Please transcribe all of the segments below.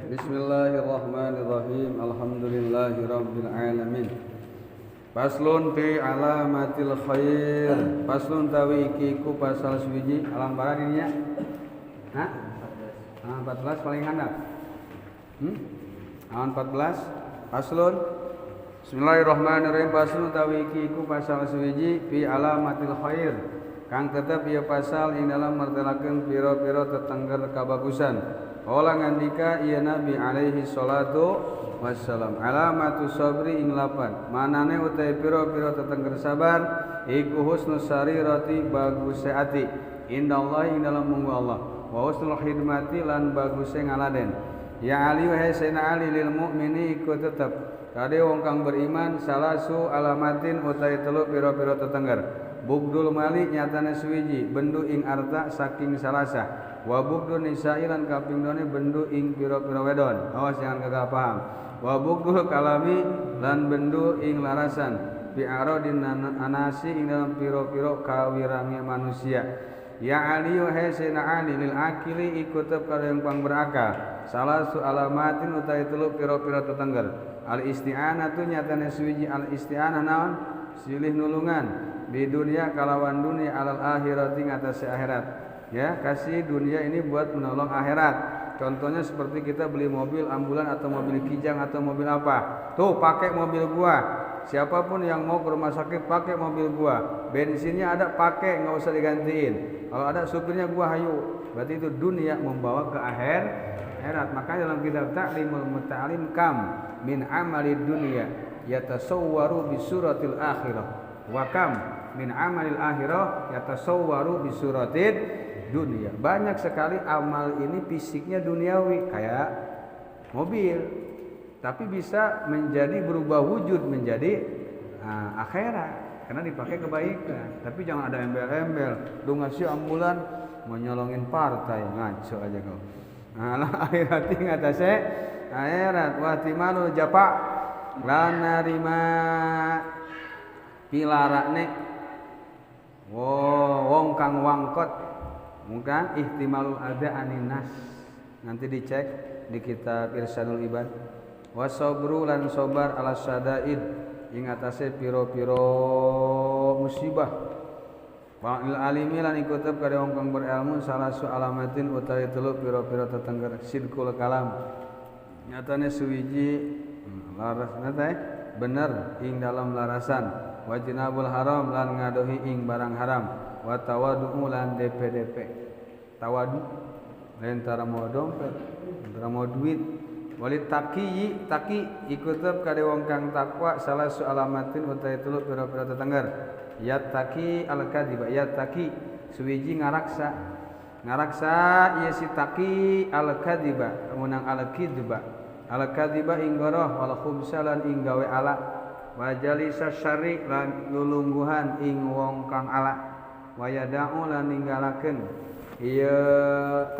Bismillahirrahmanirrahim. Alhamdulillahirabbil alamin. Faslun fi alamatil khair. Faslun tawi iki ku pasal suwiji alam bara dinya. Hah? 14 paling handap. Awan 14. Faslun. Bismillahirrahmanirrahim. Faslun tawi iki ku pasal suwiji fi alamatil khair. Kang tetep ieu pasal ing dalam martelakeun pira-pira tetengger kabagusan. Qala ngandika ieu Nabi alaihi salatu wassalam, alamatu sabri ing lapan manane utai pira-pira tetengger sabar iku husnus sarirati baguse ati indallahi ing dalam munggu Allah wa husnul khidmati lan baguse ngaladen. Ya Ali wa sayyidina Ali lil mukmini iku tetep kade wong kang beriman salasu alamatin utai telu pira-pira tetengger. Bugdul mali nyatane suwiji bendu ing arta saking salasa wa bugdul nisa'i lan kaping done bendu ing pira-pira wedon. Awas jangan gagal paham. Wa bugdul kalami lan bendu ing larasan bi aradin anasi ing dalam pira-pira kawirange manusia. Ya Ali wa hasina Ali lil akili ikut tetep karo yang pang berakal. Salasu alamatin utai telu pira-pira tetengger. Al isti'anatu nyatane suwiji al isti'anah naon? Silih nulungan di dunia kalawan dunia alal akhirati ngatasi akhirat. Ya, kasih dunia ini buat menolong akhirat. Contohnya seperti kita beli mobil ambulan atau mobil kijang atau mobil apa. Tuh, pakai mobil gua. Siapapun yang mau ke rumah sakit pakai mobil gua. Bensinnya ada pakai, enggak usah digantiin. Kalau ada supirnya gua hayu. Berarti itu dunia membawa ke akhirat. Maka dalam kitab Ta'limul Muta'alim kam min amali dunia yatasawwaru bi suratil akhirah. Wa kam min amalil akhirah yatasawwaru bi suratid dunia. Banyak sekali amal ini fisiknya duniawi kayak mobil, tapi bisa menjadi berubah wujud menjadi akhirat karena dipakai kebaikan. Tapi jangan ada embel-embel, lu ngasih ambulan mau nyolongin partai, ngaco aja kau. Nah, akhirat ngatase akhirat wa timanul japa lan narima pilarakne wong kang wangkot mungkin ihtimalul ada aninas. Nanti dicek di kitab Irsyadul Ibad. Wasabru lan sabar ala sadaid ing atase pira-pira musibah. Wa il alimi lan ikut kare wong kang berilmu salasu alamatin utawi telu pira-pira tetengger sidqul kalam. Nyatane suwiji laras nate bener ing dalam larasan. Wajinabul haram lan ngadohi ing barang haram wa tawaddu lan DP tawadu lentara mau dompet lentara mau duit walit taki ikut kade wong kang takwa salah su alamatin utai telu pira-pira tetengger ya taki al kadiba ya taki suwiji ngaraksa ieu si taki al kadiba munang al kadiba ing goroh wal khubsalan ing gawe ala wajalisa syari lan lulungguhan ing wong kang ala wayada'u lan ninggalakeun ieu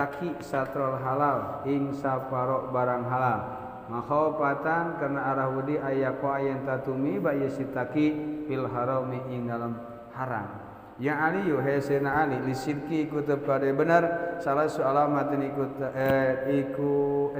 taki satrul halal ing saparo barang halal makhofatan karena arah wudi ayako ayen tatumi ba ieu si taki fil harami ing dalam haram. Ya Ali yu hesena Ali lisidki ikut pada benar salah su alamatin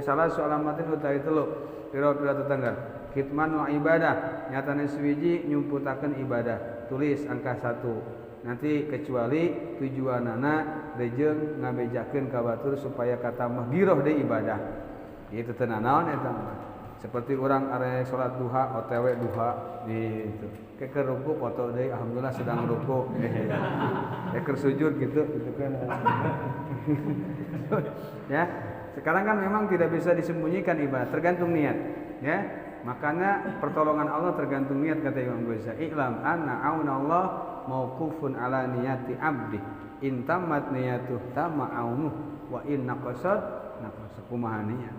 salah su alamatin utai telu pira-pira tetengger khidman wa ibadah nyatane suwiji nyumputakeun ibadah. Tulis angka 1. Nanti kecuali tujuanana rejeung ngabejakeun ka batur supaya katamah giroh deui ibadah. Ieu teu naon eta mah. Seperti orang are salat duha OTW duha gitu. Keur ruku foto deui alhamdulillah sedang ruku. Keur sujud gitu kan. Ya. Sekarang kan memang tidak bisa disembunyikan ibadah, tergantung niat, ya. Makanya pertolongan Allah tergantung niat kata Imam Ghazali. I'lam anna aunallah mauqufun ala niyati abdi. In tammat niyatuh tamma aunuh wa in naqasat naqasa kumaha niat.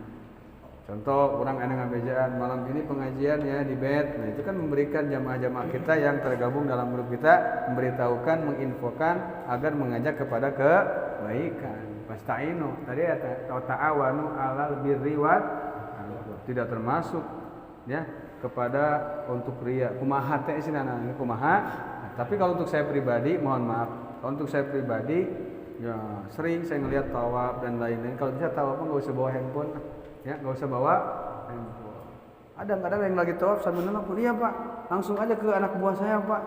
Contoh orang anu ngabejaan malam ini pengajian ya di bed. Nah, itu kan memberikan jamaah-jamaah kita yang tergabung dalam grup kita memberitahukan, menginfokan agar mengajak kepada kebaikan. Pasta'inu tadi ada ta'awanu 'alal birri wat tidak termasuk ya kepada untuk riya. Kumaha teh sinana kumaha. Nah, tapi kalau untuk saya pribadi mohon maaf, kalau untuk saya pribadi ya sering saya ngelihat tawaf dan lain-lain. Kalau bisa tawaf enggak usah bawa handphone. Ya, nggak usah bawa handphone. Ada kadang yang lagi tawaf sambil nelpon, iya Pak, langsung aja ke anak buah saya Pak.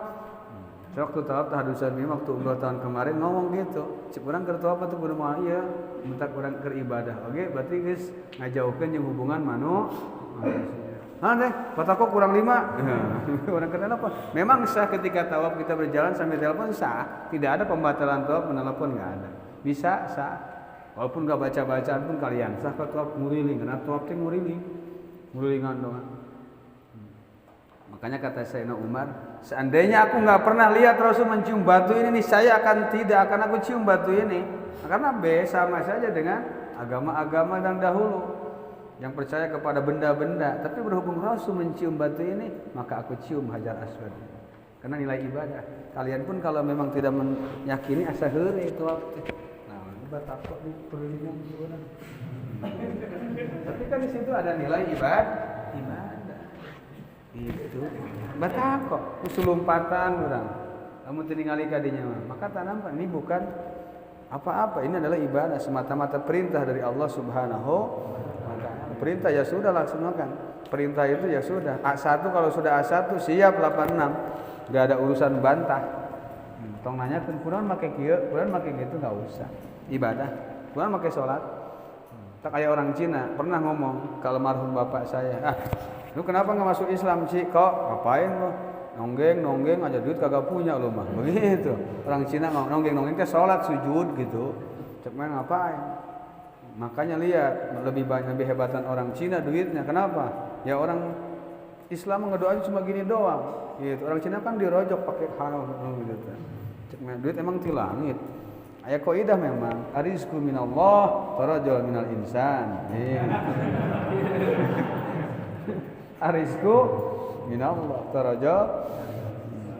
Saya waktu tawaf tahadusan ini waktu umroh tahun kemarin ngomong gitu, cik orang ke tawaf atau kudu moal iya, minta orang ke ibadah. Oke, berarti guys ngajauhkeun jeung hubungan manusia. Deh, kata kok kurang 5. Orang kena apa? Memang sah ketika tawaf kita berjalan sambil telepon sah. Tidak ada pembatalan tawaf menelepon, enggak ada. Bisa sah. Walaupun enggak baca-bacaan pun kalian sah ke tawaf nguriling, karena tawaf teh ngurilingan doang. Makanya kata Sayyidina Umar, seandainya aku enggak pernah lihat Rasul mencium batu ini nih, saya tidak akan aku cium batu ini. Karena sama saja dengan agama-agama yang dahulu. Yang percaya kepada benda-benda, tapi berhubung Rasul mencium batu ini, maka aku cium Hajar Aswad. Karena nilai ibadah. Kalian pun kalau memang tidak meyakini asa heureuy itu waktu. Nah, batakok di perlilingan orang. Tapi kan di situ ada nilai ibadah. Itu batakok, usulumpatan orang. Kamu tinggali kadinya mah. Maka tanam ini bukan apa-apa, ini adalah ibadah semata-mata perintah dari Allah Subhanahu wa taala. Perintah ya sudah laksanakan. Perintah itu ya sudah. A1 kalau sudah A1 siap 86. Enggak ada urusan bantah. Tong nanya kunaon make kieu, kunaon make gitu enggak usah. Ibadah. Kunaon make salat. Tak kayak orang Cina pernah ngomong kalau marhum bapak saya, lu kenapa enggak masuk Islam sih? Kok ngapain lu? Nonggeng aja duit kagak punya lu mah. Begitu. Orang Cina nonggeng teh salat sujud gitu. Cek main ngapain? Makanya lihat lebih hebatan orang Cina duitnya. Kenapa? Ya orang Islam ngedoain cuma gini doang. Gitu. Orang Cina kan dirojok pakai hal gitu. Cek main duit emang ti langit. Aya kaidah memang, arizqu minallah, tarajul minal insan. Arizqu minallah, tarajul.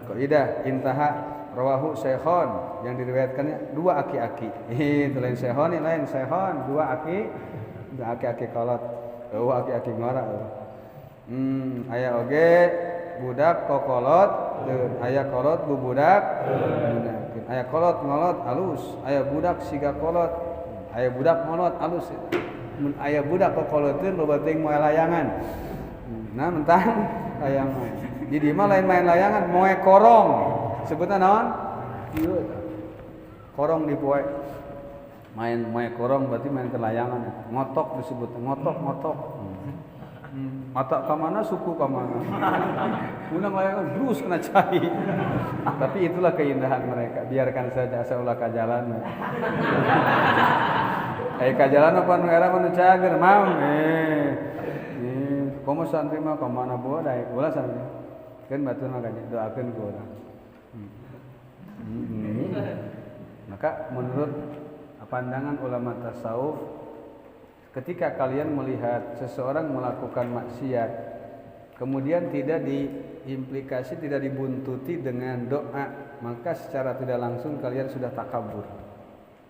Kaidah intaha rawahu Syekhon, yang diriwayatkannya 2 aki-aki. Itu lain Syekhon, lain Syekhon, 2 aki kolot. 2 aki-aki ngora. Aya oge budak kokolot, aya kolot budak. Aya kolot ngolot alus, aya budak siga kolot, aya budak ngolot alus. Mun aya budak kokoloteuh loba teuing moe layangan. Nah, mentang layangan. Di mah lain main layangan, moe korong. Sebutna naon? Ieu. Korong dipoe. Main moe korong berarti main ke layangan. Ngotok disebut, ngotok. Mata ka mana, suku ka mana. Unang layangan terus kena cai. Tapi itulah keindahan mereka. Biarkan saja asal ulah ka jalan. Ka jalan apa nu era nu cager mau komo santri mah ka mana bawa daek ulah santri. Kan batur mah doakeun ku urang. Maka menurut pandangan ulama tasawuf, ketika kalian melihat seseorang melakukan maksiat, kemudian tidak diimplikasi, tidak dibuntuti dengan doa, maka secara tidak langsung kalian sudah takabur.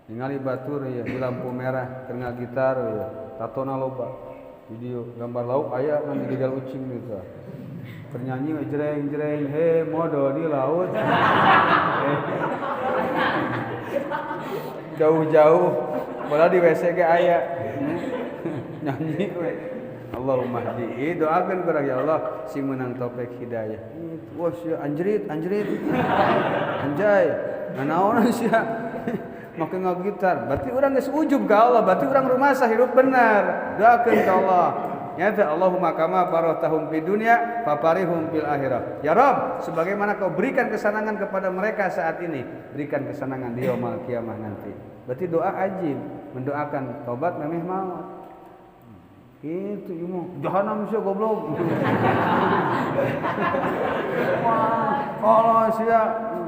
Ningali batur ya di lampu merah, kena gitar ya, tatona loba, video gambar lauk aya kan digigal ucing gitu. Bernyanyi jreng he modo di laut. Jauh-jauh padahal di WC ge aya. Nyanyi we. Allahumma hdi. Doakeun kurang ya Allah sing meunang taufik hidayah. Wah sia anjrit. Anjay. Nanaon sia? Make ngagitar. Berarti urang geus ujub ka Allah, berarti urang rumasa hidup benar. Doakeun ka Allah. Nyata Allahumma kama baratahum fid dunya faparihum fil akhirah. Ya Rabb, sebagaimana kau berikan kesenangan kepada mereka saat ini, berikan kesenangan di yaumul kiamah nanti. Berarti doa ajib, mendoakan tobat memeh maut. Itu ilmu jahanam sia goblok. Wah, kalau sia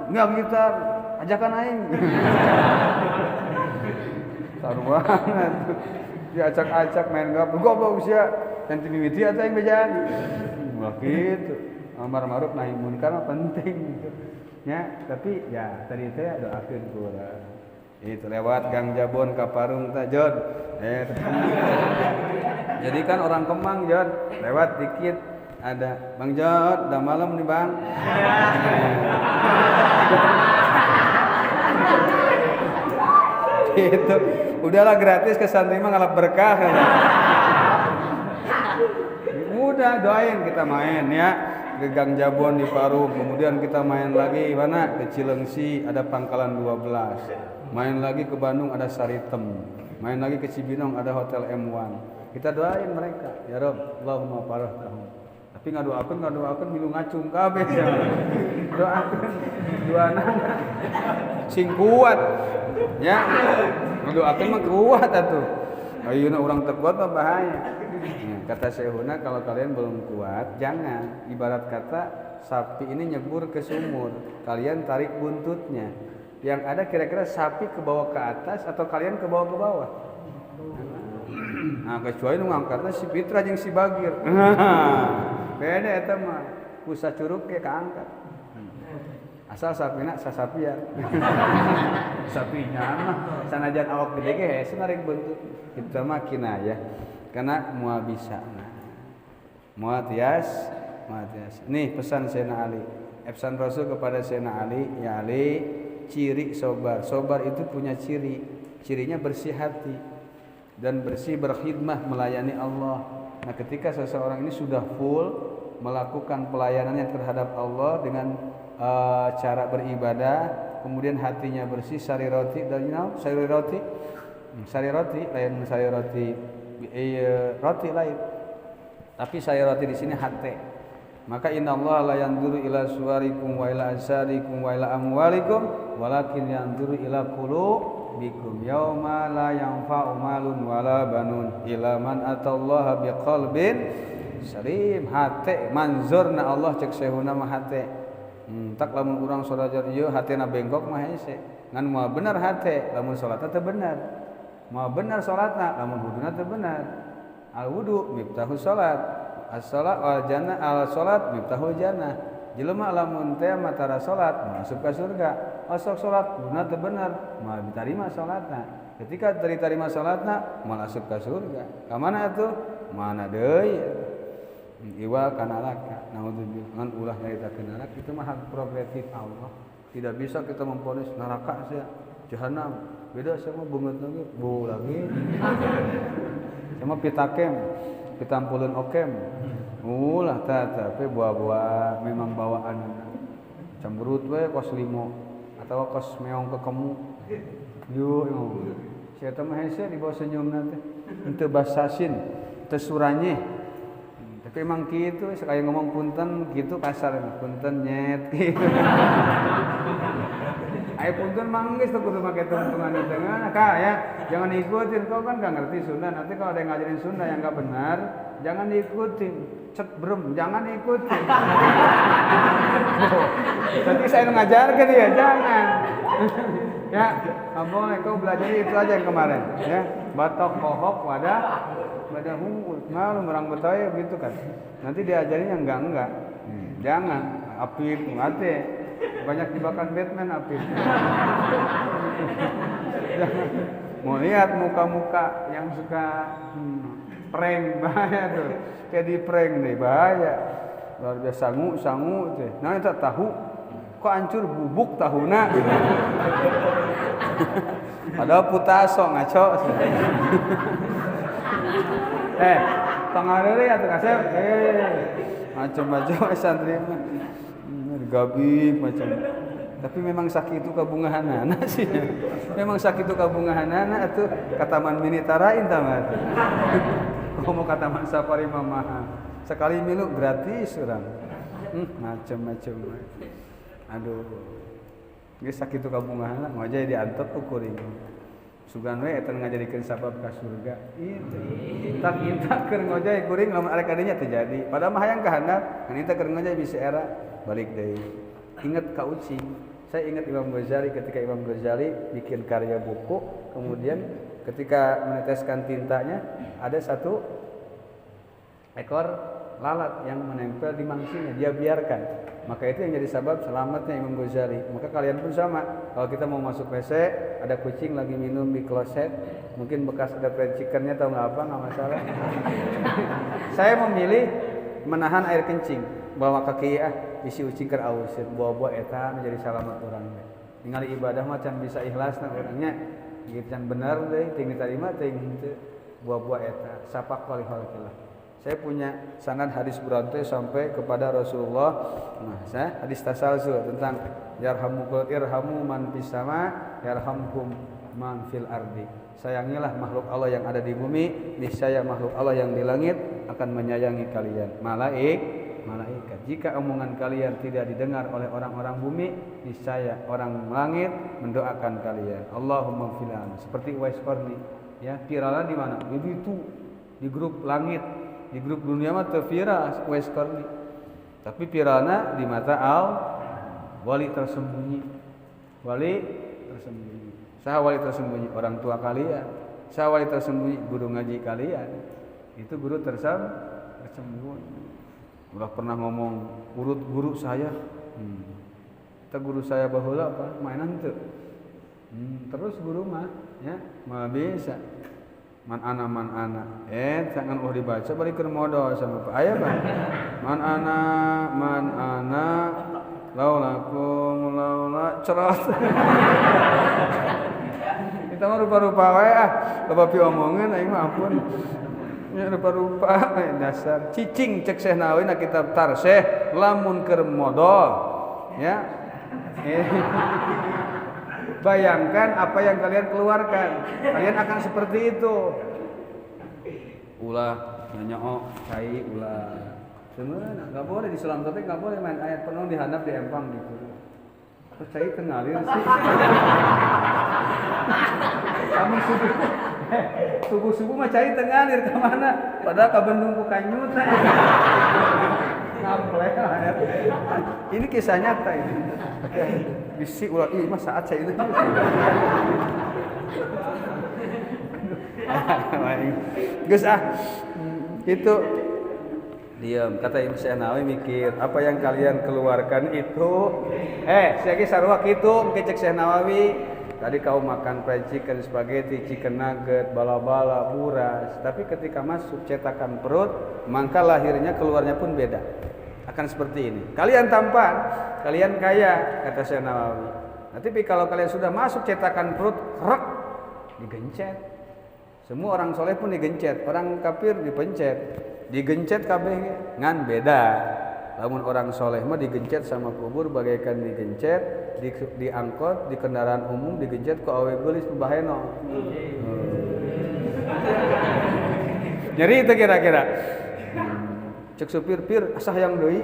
nggak gitar, ajakan aing. Sarua diacak-acak main goblok sia. Dan timimiti atau yang bejaan. Wah gitu. Amar ma'ruf nahi munkar mah penting gitu. Ya, tapi ya tadi teh doakeun ku urang. Itu lewat Gang Jabon ka Parung teh Jod. Jadi kan orang Kemang Jod, lewat dikit ada Bang Jod, udah malam nih Bang. Gitu. Udahlah gratis ke santri mah ngalap berkah. udah doain kita main ya ke Gang Jabon di Parung, kemudian kita main lagi mana ke Cilengsi ada Pangkalan 12, main lagi ke Bandung ada Saritem, main lagi ke Cibinong ada Hotel M1. Kita doain mereka, ya Rob, Allahumma parah tahun. Tapi ngadoakeun milu ngacung kabeh ya. Doakeun duana sing kuat ya. Ngadoakeun mah kuat atuh. Ayeuna urang teu kuat mah bahaya. Kata Syekhuna, kalau kalian belum kuat, jangan. Ibarat kata sapi ini nyebur ke sumur, kalian tarik buntutnya. Yang ada kira-kira sapi ke bawah ke atas atau kalian ke bawah ke bawah. Nah, kecuali nu ngangkatna si Fitra jeung si Bagir. Beda eta mah. Kusa curug ke kaangkat. Asal sapina sasapian. Sapinya mah sanajan awak gede ge hese narik buntut. Kita mah kinayah. Karena moal bisa. Moal tias. Nih pesan Sayyidina Ali. Pesan Rasul kepada Sayyidina Ali, ya Ali, ciri sobar. Sobar itu punya ciri. Cirinya bersih hati dan bersih berkhidmah melayani Allah. Nah, ketika seseorang ini sudah full melakukan pelayanannya terhadap Allah dengan cara beribadah, kemudian hatinya bersih, sari roti dan sari roti lain sari roti roti lain. Tapi sari roti di sini hati. Maka innallaha la yanzuru ila suwarikum wa ila asarikum wa ila amwalikum walakin yanzuru ila qulubikum yauma la yanfa'u malun wala banun illa man atallaha biqalbin salim. Hate manzurna Allah cek sehuna mah hate. Tak lamun urang solajar ieu hatena bengkok mah hese. Ngan moal bener hate lamun salatna teu bener. Moal bener salatna lamun wuduna teu bener. Al wudu miftahus salat. As-salat wal jannah al-salat miftahul jannah. Jelema lamun teh matara salat masuk ka surga. Asal salat guna teu bener, moal ditarima salatna. Ketika diterima salatna moal asup ka surga. Ka mana atuh? Mana deui? Iwa kana neraka. Naudzubillah ngan ulah nyaritakeun neraka itu mah hak prerogatif Allah. Tidak bisa kita memvonis neraka sia, jahanam. Beda sama beungeut lagi, bu lagi. Sama pitakem, pitampulun okem. Ulah tapi buah-buah memang bawaan cemberut we kos limo atau kos meong ke kemu yo sia teh mah hese di bawah senyumna teh henteu basasin teu suranye tapi emang kitu sekaya ngomong punten gitu kasar punten nyet gitu. Ayo punten manggis tuh kudu make tungtungan di tengah kak ya jangan ikutin kau kan gak ngerti Sunda nanti kalau ada yang ngajarin Sunda yang gak benar jangan diikutin cet brem jangan ikutin. Nanti saya ngajarkan ya jangan. Ya boleh kau belajar itu aja yang kemarin ya batok kohok wadah hungkul malu merang betawi gitu kan nanti diajarin yang enggak jangan apit ngate banyak jebakan Batman apit. Mau lihat muka-muka yang suka prank bahaya tuh kayak di prank nih bahaya luar biasa sangu teh nah itu tahu kok hancur bubuk tahuna gitu. Padahal putaso ngaco. Pangareure atuh kasep macam-macam santri mah gabi macam tapi memang sakit itu kabungahanana sih memang sakit itu kabungahanana atuh kataman mini tarain tama atuh mau kataman safari mamaha sekali milu gratis urang macam-macam aduh geus sakit itu kabungahanana ngojay diantep ku kuring sugan we eta ngajadikeun sabab ka surga itu tak inta keur ngojay kuring lamun arek kadinya teu jadi padahal mah hayang kahandap ngan inta keur ngojay bisa era balik deui inget ka ucing. Saya ingat Imam Ghazali ketika Imam Ghazali bikin karya buku, kemudian ketika meneteskan tintanya ada satu ekor lalat yang menempel di mangsinya, dia biarkan. Maka itu yang jadi sebab selamatnya Imam Ghazali. Maka kalian pun sama. Kalau kita mau masuk WC, ada kucing lagi minum di kloset, mungkin bekas ada fried chickennya atau nggak apa, nggak masalah. Saya memilih menahan air kencing. Bawa kaki isi ucing keur auseun buah-buah eta menjadi salamat urang teh. Ningali ibadah mah can bisa ikhlasna urangnya. Gitu can bener deui ting ditarima ting henteu buah-buah eta sapak kali halkilah. Saya punya sanad hadis Buranto sampai kepada Rasulullah. Nah, saya hadis tasalsul tentang irhamu man fis sama yarhamkum man fil ardi. Sayangilah makhluk Allah yang ada di bumi, niscaya makhluk Allah yang di langit akan menyayangi kalian. Malaikat. Jika omongan kalian tidak didengar oleh orang-orang bumi, niscaya orang langit mendoakan kalian. Allahumma filan. Seperti Uwais Qarni, ya, viralnya di mana? Di grup langit. Di grup dunia mah teu viral Uwais Qarni. Tapi viralna di mata wali tersembunyi. Saha wali tersembunyi? Orang tua kalian. Saha wali tersembunyi? Guru ngaji kalian. Itu guru tersembunyi. Udah pernah ngomong urut guru saya. Kita guru saya baheula apa? Mainan teu. Terus guru mah ya, mah bisa. Man ana jangan dibaca balik ke modal sama Pak aya Pak. Man ana laula cerot. Kita mah rupa-rupa wae loba pi omongan aing mah ampun. Ya rupa-rupa dasar cicing cek Syekh Nawawi na kitab Tarsih lamun keur modal ya. Bayangkan apa yang kalian keluarkan, kalian akan seperti itu. Ulah nyanyok cai ulah. Sebenarnya nggak boleh di Islam tapi nggak boleh main ayat penuh dihandap di empang gitu. Terus cai tengalir sih. Kamu subuh mah cai tengalir ke mana? Padahal ka Bandung ku Kanyut. Ngaplek ayat. Ini kisah nyata ini. Bisi ulah ih mah saat saya itu. Geus itu diam kata Imam Syekh Nawawi mikir apa yang kalian keluarkan itu saya ge sarua kitu cek Syekh Nawawi tadi kau makan fried chicken, spaghetti, chicken nugget, bala-bala, buras tapi ketika masuk cetakan perut maka lahirnya keluarnya pun beda. Akan seperti ini. Kalian tampan, kalian kaya, kata Syekh Nawawi. Tapi kalau kalian sudah masuk cetakan perut, digencet. Semua orang soleh pun digencet, orang kafir dipencet, digencet kabeh ngan beda. Lamun orang soleh mah digencet sama kubur bagaikan digencet, di angkot, di kendaraan umum digencet ku awe geulis nu baheno. Nyeri itu kira-kira. Cek supir pir asah yang deui.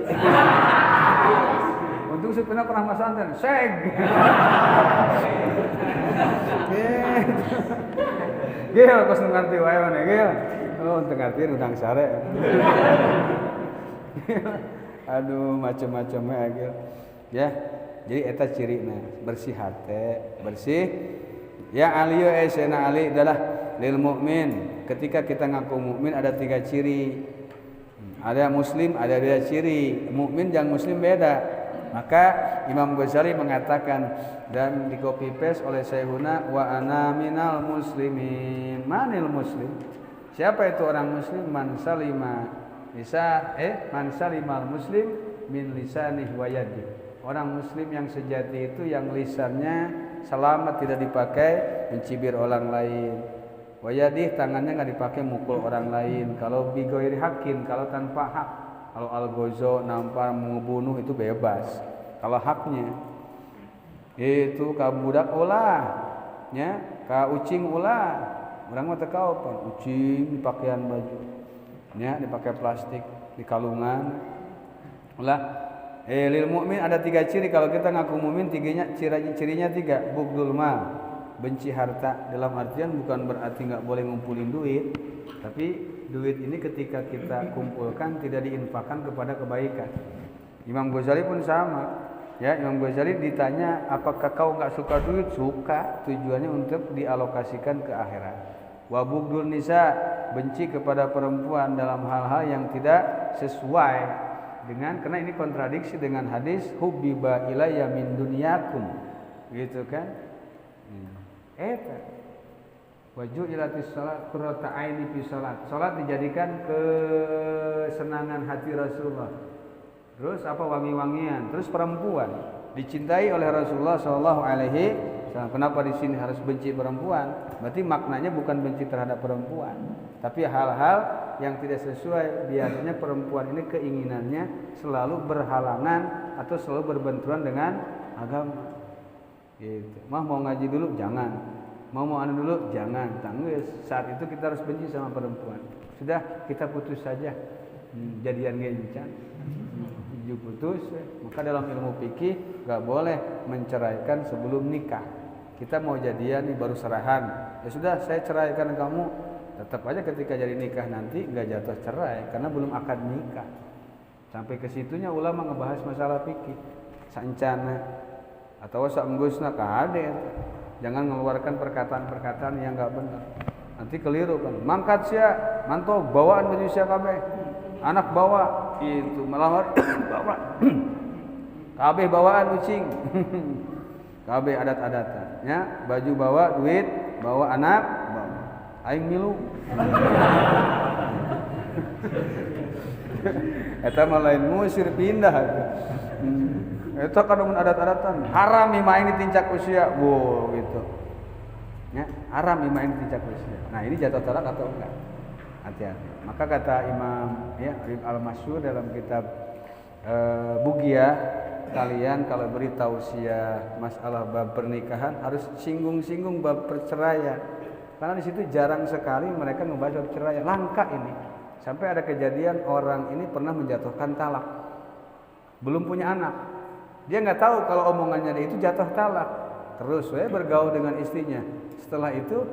Untung supirna pernah masanten, seg. Gil kos ngarti wae maneh gil. Oh, teu ngarti udang sare. Aduh, macam-macam we gil. Ya. Jadi eta cirina, bersih hate, bersih. Ya Ali Sayyidina Ali adalah lil mukmin. Ketika kita ngaku mukmin ada 3 ciri. Ada muslim, ada beda ciri. Mukmin dan muslim beda. Maka Imam Ghazali mengatakan dan di copy paste oleh Syekhuna wa ana minal muslimin. Manil muslim? Siapa itu orang muslim? Man salimal muslim min lisanih wa yadihi. Orang muslim yang sejati itu yang lisannya selamat tidak dipakai mencibir orang lain. Wayadih tangannya nggak dipakai mukul orang lain. Kalau bigoiri hakin, kalau tanpa hak, kalau algozo nampak membunuh itu bebas. Kalau haknya itu ka budak ulah, nya ka ucing ulah. Urang mah teu kaopan ucing di pakaian baju, nya dipakai plastik di kalungan. Ulah lil mukmin ada 3 ciri kalau kita ngaku mukmin cirinya 3 bugdul mal. Benci harta dalam artian bukan berarti nggak boleh ngumpulin duit, tapi duit ini ketika kita kumpulkan tidak diinfakkan kepada kebaikan. Imam Ghazali pun sama, ya. Imam Ghazali ditanya apakah kau nggak suka duit? Suka, tujuannya untuk dialokasikan ke akhirat. Wabugdul nisa, benci kepada perempuan dalam hal-hal yang tidak sesuai dengan, karena ini kontradiksi dengan hadis hubbiba ilayya min dunyakum, gitu kan? Eta waju'ilatis shalat qurrata aini fi shalat. Salat dijadikan kesenangan hati Rasulullah. Terus apa wangi-wangian, terus perempuan dicintai oleh Rasulullah sallallahu alaihi Kenapa di sini harus benci perempuan? Berarti maknanya bukan benci terhadap perempuan, tapi hal-hal yang tidak sesuai. Biasanya perempuan ini keinginannya selalu berhalangan atau selalu berbenturan dengan agama. Gitu. Mau ngaji dulu jangan, mau anu dulu jangan. Tanggus saat itu kita harus benci sama perempuan. Sudah kita putus saja. Jadian gencan. Putus. Maka dalam ilmu fikih gak boleh menceraikan sebelum nikah. Kita mau jadian nih baru serahan, ya sudah saya ceraikan kamu. Tetap aja ketika jadi nikah nanti gak jatuh cerai karena belum akad nikah. Sampai ke situnya ulama ngebahas masalah fikih. Sancana atau saenggusna kade. Jangan mengeluarkan perkataan-perkataan yang gak benar. Nanti keliru kan. Mangkat sia, manto bawaan baju sia kabeh. Anak bawa itu melamar bawa. Kabeh bawaan ucing. Kabeh adat-adatan ya, baju bawa, duit bawa, anak bawa. Aing milu. Eta mah lain musir pindah. Eta kadang adat-adatan haram main di tincak usia. Wow gitu. Ya, haram main di tincak usia. Nah, ini jatuh talak atau enggak? Hati-hati. Maka kata Imam ya Al-Masyhur dalam kitab Bughiyah, kalian kalau beri tausiah masalah bab pernikahan harus singgung-singgung bab perceraian. Karena di situ jarang sekali mereka membahas bab perceraian. Langka ini. Sampai ada kejadian orang ini pernah menjatuhkan talak. Belum punya anak. Dia nggak tahu kalau omongannya dia itu jatuh talak. Terus bergaul dengan istrinya. Setelah itu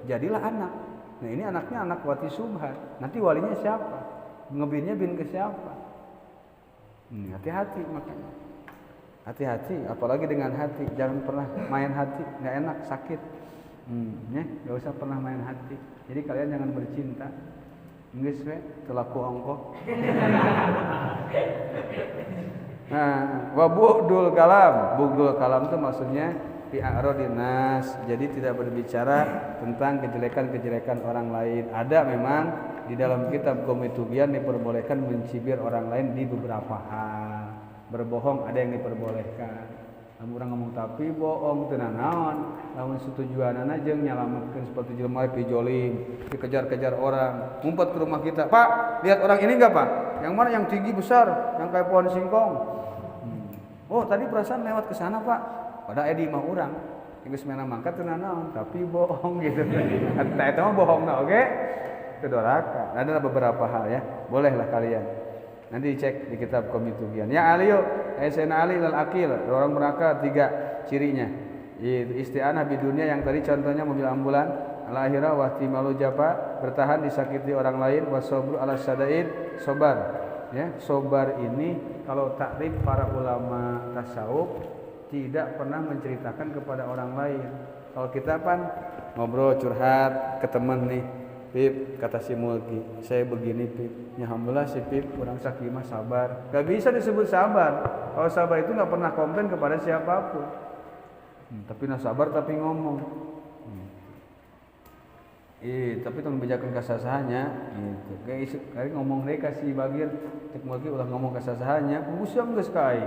jadilah anak. Nah ini anaknya anak wati subhat. Nanti walinya siapa? Ngebinnya bin ke siapa? Hati-hati makanya. Hati-hati, apalagi dengan hati. Jangan pernah main hati, nggak enak, sakit. Nggak usah pernah main hati. Jadi kalian jangan bercinta. Geus we telaku ongkoh. Nah, wa bu'dul kalam. Bu'dul kalam itu maksudnya bi'aradin nas. Jadi tidak berbicara tentang kejelekan-kejelekan orang lain. Ada memang di dalam kitab Qomitubian diperbolehkan mencibir orang lain di beberapa hal. Berbohong ada yang diperbolehkan. Lamun urang ngomong tapi bohong teu naon. Lamun setujuanana jeung nyalametkeun seperti jelema pijolim, dikejar-kejar orang, ngumpet ke rumah kita. Pak, lihat orang ini enggak, Pak? Yang mana yang tinggi besar, yang kayak pohon singkong? Oh, tadi perasaan lewat ke sana, Pak. Padahal di mah urang. Geus mena mangkat teu naon, tapi bohong gitu. Eta mah bohongna oge teu doraka. Ada beberapa hal ya. Bolehlah kalian. Nanti cek di kitab Qomitubian. Ya Ali yuk, Sayyidina Ali lal akil, orang neraka 3 cirinya. Isti'anah di dunia yang tadi contohnya mobil ambulan, al-akhirah wahtimalu japa, bertahan disakiti orang lain, wasabru ala sadaid, sobar. Ya, sobar ini kalau takrif para ulama tasawuf tidak pernah menceritakan kepada orang lain. Kalau kita kan ngobrol curhat ke teman nih, Pip, kata si Mulki, saya begini Pip, ya alhamdulillah si Pip kurang sakimah sabar. Gak bisa disebut sabar. Kalau sabar itu gak pernah komplain kepada siapapun. Tapi nah sabar tapi ngomong. Tapi tong bejakeun kasasahannya gitu. Kayak ngomong deui kasih bagian cek Mulki ulah ngomong kasasahannya, usum geus kae.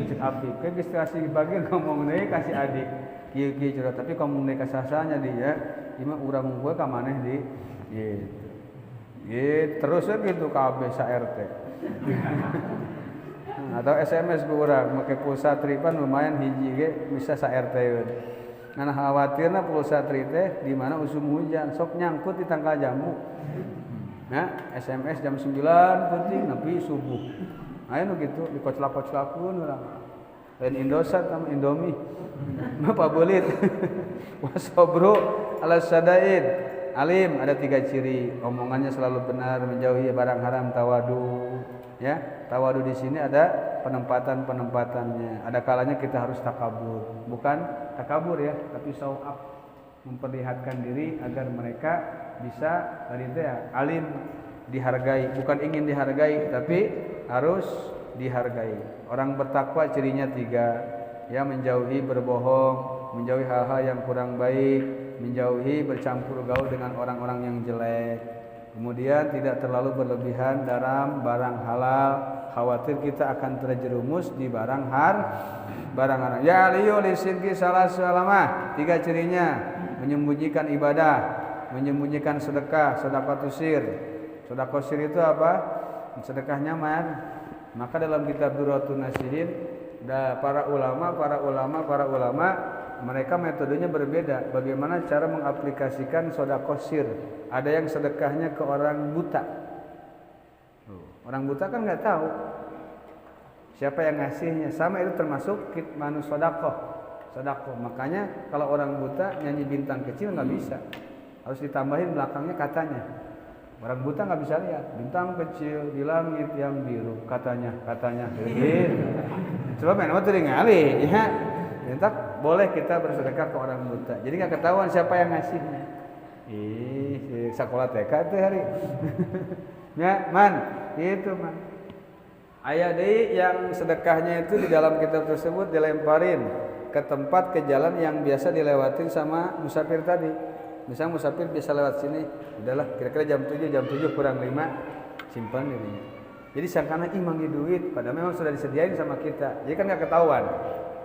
Cek Apip, kayak geus kasih bagian ngomong deui kasih adik. Kieu-kieu curhat tapi ngomong deui kasasahannya dia, imah urang gua ka maneh di gitu. Terus gitu kabeh sa RT. Atau SMS ku urang make pulsa tripan lumayan hiji ge bisa sa RT we. Ngan khawatirna pulsa tri teh di mana usum hujan sok nyangkut di tangkal jambu. Nah, SMS jam 9 penting nepi subuh. Aya nu kitu dikoclak-koclakeun urang. Lain Indosat sama Indomie. Apa bulit? Wasobru ala sadaid. Alim ada 3 ciri, omongannya selalu benar, menjauhi barang haram, tawadu. Ya, tawadu di sini ada penempatan-penempatannya. Ada kalanya kita harus takabur, bukan takabur ya, tapi sau'ab, memperlihatkan diri agar mereka bisa tadi itu ya, alim dihargai, bukan ingin dihargai, tapi harus dihargai. Orang bertakwa cirinya 3, ya menjauhi berbohong, menjauhi hal-hal yang kurang baik, menjauhi bercampur gaul dengan orang-orang yang jelek. Kemudian tidak terlalu berlebihan dalam barang halal, khawatir kita akan terjerumus di barang haram. Ya liyu lisinki salah salamah, 3 cirinya: menyembunyikan ibadah, menyembunyikan sedekah, sedekah tusir. Sedekah sir itu apa? Sedekah nyamar. Maka dalam kitab Durratun Nasihin, para ulama mereka metodenya berbeda. Bagaimana cara mengaplikasikan sedekah sir? Ada yang sedekahnya ke orang buta. Orang buta kan nggak tahu siapa yang ngasihnya. Sama itu termasuk kitmanu sedekah. Makanya kalau orang buta nyanyi bintang kecil nggak bisa. Harus ditambahin belakangnya katanya. Orang buta nggak bisa lihat bintang kecil di langit yang biru, katanya. Gitu. Coba main waktu ningali, ya. Entak boleh kita bersedekah ke orang buta. Jadi nggak ketahuan siapa yang ngasihnya. Sekolah TK itu hari. Ya, man, itu man. Aya deui yang sedekahnya itu di dalam kitab tersebut dilemparin ke tempat, ke jalan yang biasa dilewatin sama musafir tadi. Misalnya musafir bisa lewat sini, udahlah kira-kira jam 7 kurang 5 simpan dirinya. Jadi sangkana mangi duit, padahal memang sudah disediain sama kita. Jadi kan nggak ketahuan.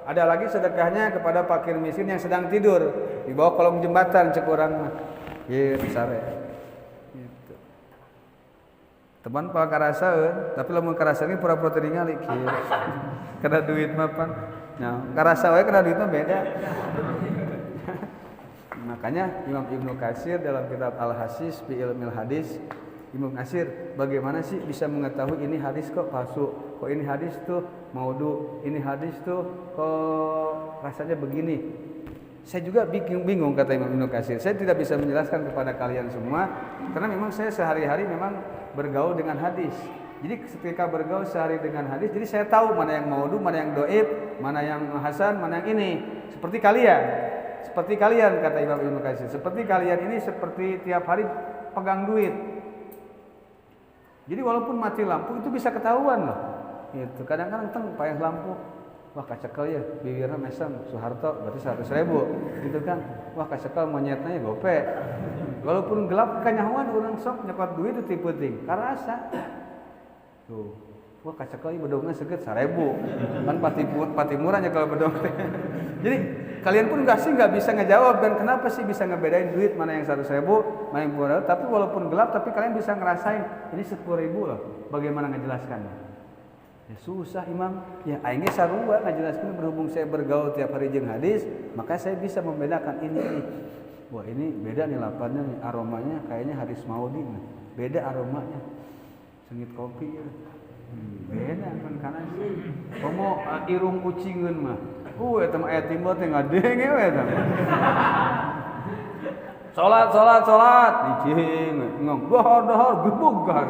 Ada lagi sedekahnya kepada fakir miskin yang sedang tidur di bawah kolong jembatan cek urang mah. Ieu sare. Gitu. Teman pal karasaeun, tapi lamun karasaeun pura-pura teu ningali kieu. Kada duit mah pan. Nah, karasa wae kada duit mah beda. Makanya Imam Ibnu Katsir dalam kitab Al-Hasis fi Ilmil Hadis, Ibnu Katsir bagaimana sih bisa mengetahui ini hadis kok palsu, kok ini hadis tuh maudhu, ini hadis tuh kok rasanya begini. Saya juga bingung kata Imam Ibnu Katsir. Saya tidak bisa menjelaskan kepada kalian semua karena memang saya sehari-hari memang bergaul dengan hadis. Jadi ketika bergaul sehari dengan hadis, jadi saya tahu mana yang maudhu, mana yang dhaif, mana yang hasan, mana yang ini. Seperti kalian kata Imam Ibnu Katsir. Seperti kalian ini seperti tiap hari pegang duit. Jadi walaupun mati lampu itu bisa ketahuan loh. Gitu. Kadang-kadang payah lampu. Wah kacekel ya, bibirna mesem Soeharto berarti 100.000 gitu kan. Wah kacekel monyetnya ya gope. Walaupun gelap kanyahoan urang sok nyekot duit itu penting. Karasa. Tuh. Wah kacekel bedongna seukeut 1.000. Kan pati murah nya kalau bedong teh. Jadi kalian pun nggak bisa ngejawab dan kenapa sih bisa ngebedain duit mana yang 100.000, mana yang 200. Tapi walaupun gelap tapi kalian bisa ngerasain ini 10.000 loh. Bagaimana ngejelaskannya? Ya susah Imam. Ya aingnya sarua ngajelaskeun berhubung saya bergaul tiap hari jeung hadis, maka saya bisa membedakan ini. Wah ini beda nih lapatnya nih, aromanya kayaknya hadis maudi nih. Beda aromanya. Sengit kopi ya. Beda kan kana sih. Komo irung kucingeun mah. Eta mah aya timur teh ngadenge we eta. Salat dicing ngong dohor gebugan.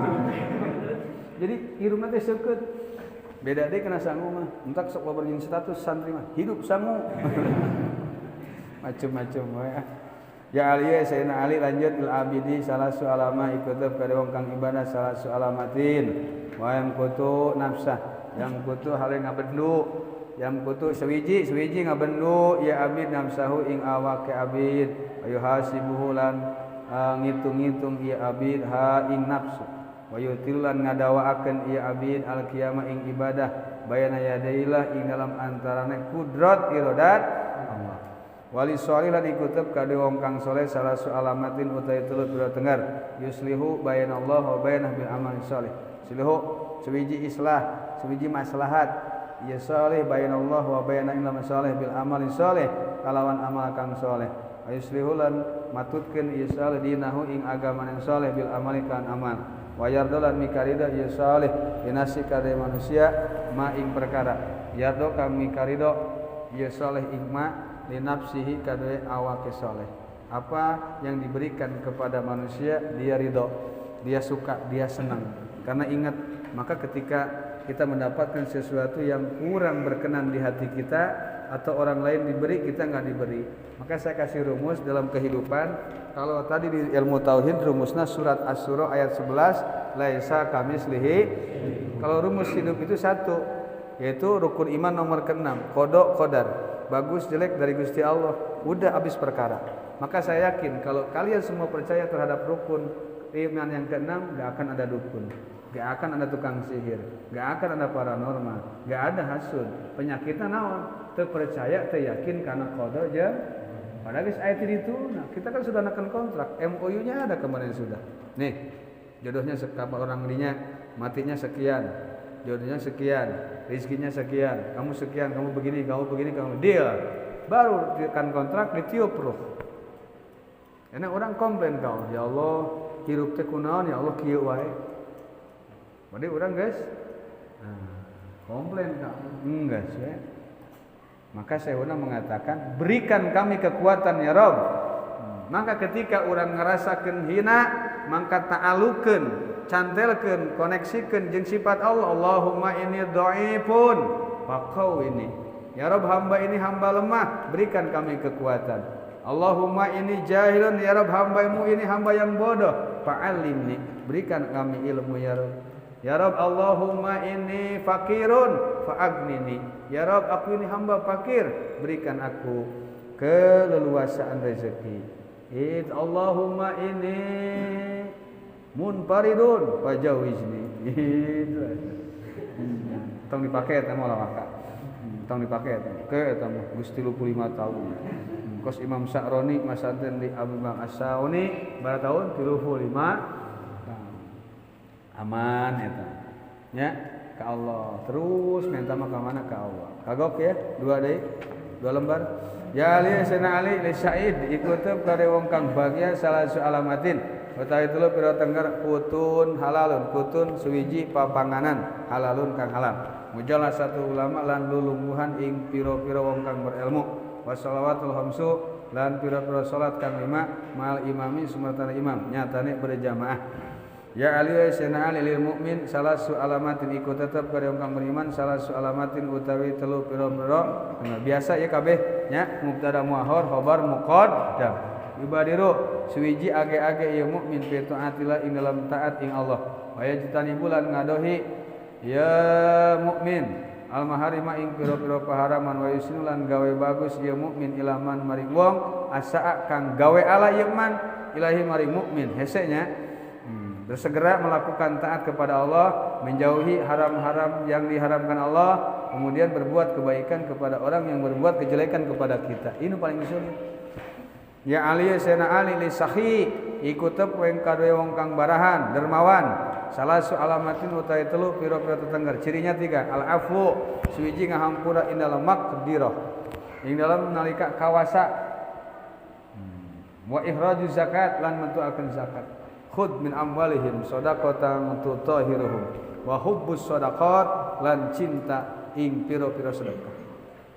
Jadi irungna teh seukeut. Beda deui kana sangu mah. Entak sok loba jeung status santri mah hidup sangu. Macem-macem we. Ya Ali Sayyidina Ali lanjut il abidi salasu alama ikutub ka wong kang ibadah salasu alamatin. Wa yang kutu nafsah, yang kutu hale ngabendu, yang kutu sewiji ngabendu ya abid nafsahu ing awake abid, ayu hasibuhu lan ngitung-ngitung ya abid ha ing nafsu. Wa yutilan ngadawaakeun ya abid al qiyamah ing ibadah bayana yadailah ing dalam antarane kudrat iradat Allah. Wali sholih lan ikutub kade wong kang saleh salasu alamatin utai tuluy pira tengar yuslihu bayanallahu wa bayanah bil amal sholih. Silihu sewiji islah, sewiji maslahat. Ya saleh bayanallahu wa bayana ilmu saleh bil amali saleh kalawan amal kang saleh. Ayuslihu lan matutkeun ieu saleh dinahu ing agama yang saleh bil amali kan amal. Wa yardolan mikarida ieu saleh dinasi kade manusia ma ing perkara. Yardo kang mikarido ieu saleh ing ma linafsihi kade awake saleh. Apa yang diberikan kepada manusia dia ridho, dia suka, dia senang. Karena ingat, maka ketika kita mendapatkan sesuatu yang kurang berkenan di hati kita atau orang lain diberi, kita nggak diberi. Maka saya kasih rumus dalam kehidupan. Kalau tadi di ilmu tauhid rumusnya surat Asy-Syura ayat 11, laisa kamislihi. Kalau rumus hidup itu satu, yaitu rukun iman nomor ke-6, qada qadar. Bagus jelek dari Gusti Allah, udah habis perkara. Maka saya yakin kalau kalian semua percaya terhadap rukun iman yang ke-6, nggak akan ada dukun. Gak akan ada tukang sihir, gak akan ada paranormal, gak ada hasud. Penyakitnya naon? Teu percaya, teu yakin karena qada jeung padahal geus aya itu. Nah, kita kan sudah nekan kontrak, MOU-nya ada kemarin sudah. Nih, jodohnya sekapal orang dinya, matinya sekian, jodohnya sekian, rezekinya sekian, kamu sekian, kamu begini, kamu deal. Baru tekan kontrak ditiup roh. Enak orang komplain kau, ya Allah, hirup teh kunaon ya Allah kieu wae. Jadi orang guys, komplain kau, enggak sih. Maka Syekhuna mengatakan, berikan kami kekuatan ya Rabb. Maka ketika orang ngerasakan hina, maka ta'alukeun, cantelkeun, koneksikeun jeung sifat Allah. Allahumma inni dhaifun faqau ini. Ya Rabb, hamba ini hamba lemah, berikan kami kekuatan. Allahumma inni jahilun, ya Rabb, hambamu ini hamba yang bodoh, fa'alimni, berikan kami ilmu ya Rabb. Ya Rabb, Allahumma inni fakirun fa'agnini. Ya Rabb, aku ini hamba fakir, berikan aku keleluasaan rezeki. Allahumma inni munfaridun fajawizni. Tong dipakai eta mah lawaka. Tong dipakai eta. Ke eta mah geus 35 tahun. Kos Imam Sa'roni masanten di Abu Bakar As-Sauni bara tahun 35 aman eta nya ka Allah terus minta mah ka mana ka Allah kagok ya 2 lembar ya Ali sana Ali li Said ikuteub ka wong kang bahagia salah su alamatin utawi telu pira tengger putun halalun putun suwiji papanganan halalun kang halal mujalah satu ulama lan lulungguhan ing pira-pira wong kang berilmu wassalawatul khamsu lan pira-pira salat kang lima mal imami sumatana imam nyatane berjamaah. Ya Ali wa sana Ali lil mukmin salah su alamatin ikut tetep ka wong kang beriman salah su alamatin utawi telu pira-pira biasa ya kabeh nya mubtada muahhar khabar muqaddam ibadiru suwiji age-age ieu mukmin fi taatillah ing dalam taat ing Allah wa yajtani bulan ngadohi ya mukmin al maharima ing pira-pira paharaman wa yusinulan gawe bagus ieu mukmin ilaman maring wong asaa kang gawe ala ieu man ilahi maring mukmin hese nya bersegera melakukan taat kepada Allah, menjauhi haram-haram yang diharamkan Allah, kemudian berbuat kebaikan kepada orang yang berbuat kejelekan kepada kita. Ini paling sulit. Ya Ali sena Ali li sahi ikutep weng kadoe wong kang barahan, dermawan. Salah su alamatin utawi telu pira-pira tetengger. Cirinya 3. Al-afu, suwiji ngahampura indal maqdirah. Ing dalam nalika kawasa. Wa ikhraju zakat lan mentuakeun zakat. Khud min amwalihim shadaqatan tutahhiruhum wa hubbus shadaqat lan cinta ing pira-pira sedekah.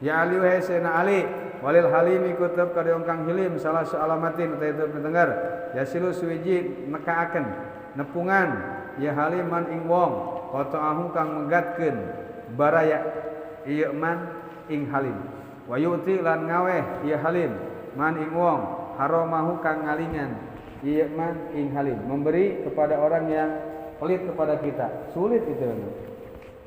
Ya Ali wa Sayyidina Ali walil halim ikutep ka wong kang hilim salah su alamatin utawi itu pendengar yasilu suwiji nekaaken nepungan ya haliman ing wong qata'ahu kang megatkeun baraya ieu man ing halim wa yu'ti lan ngaweh ieu halim man ing wong haramahu kang ngalingan ieu man ing halim memberi kepada orang yang pelit kepada kita sulit itu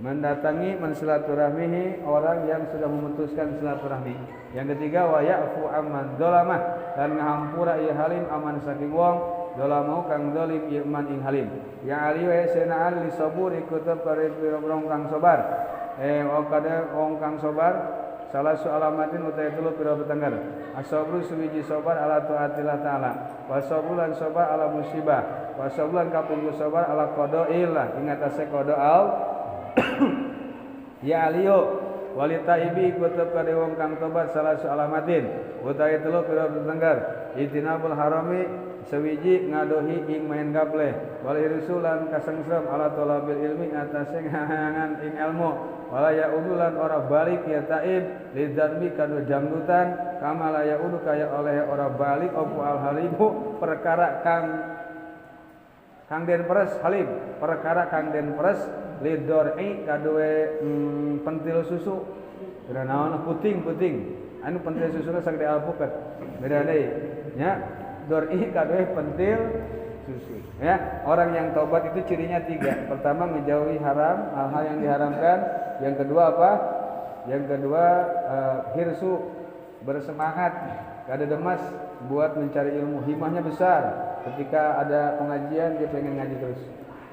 mendatangi mensilaturahmihi orang yang sudah memutuskan silaturahmi. Yang ketiga wa ya'fu amman zalamah dan ngahampura ieu halim aman saking wong zalamau kang zalim ieu man ing halim. Ya Ali wa Sayyidina Ali sabur ikutep kare pirang kang sabar wong kang sabar salah su alamatin utawi telu pira petengger asabru suwiji sabar ala taatillah taala wa sabrulan sabar ala musibah wa sabrulan kapunggu sabar ala qadaillah ing atase qada al ya aliyo walita ibi kutub kade wong kang tobat salah su alamatin utawi telu pira petengger itinabul harami sewiji ngadohi ing main gapleh wal irsulan kasengsem ala talabil ilmi atase ngahangan ing ilmu wala yaudulan ora balik ya taib lidzanbi kanu jamdutan kama la yaudu kaya oleh ora balik opo al halimu perkara kang den peres halim perkara kang den peres lidor'i kadoe pentil susu kira naon puting anu pentil susuna sagede alpukat beda deui nya dor'i kadoe pentil susu ya orang yang taubat itu cirinya 3 pertama menjauhi haram hal-hal yang diharamkan yang kedua apa yang kedua hirsu bersemangat kada demas buat mencari ilmu himahnya besar ketika ada pengajian dia pengen ngaji terus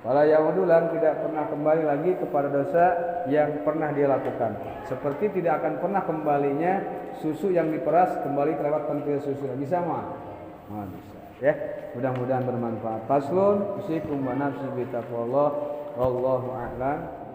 Wala yaudulan tidak pernah kembali lagi kepada dosa yang pernah dia lakukan. Seperti tidak akan pernah kembalinya susu yang diperas kembali lewat pentil susu. Bisa mah? Bisa. Ya, mudah-mudahan bermanfaat. Faslun usikum wa nafsi bi taqwallah wallahu a'lam.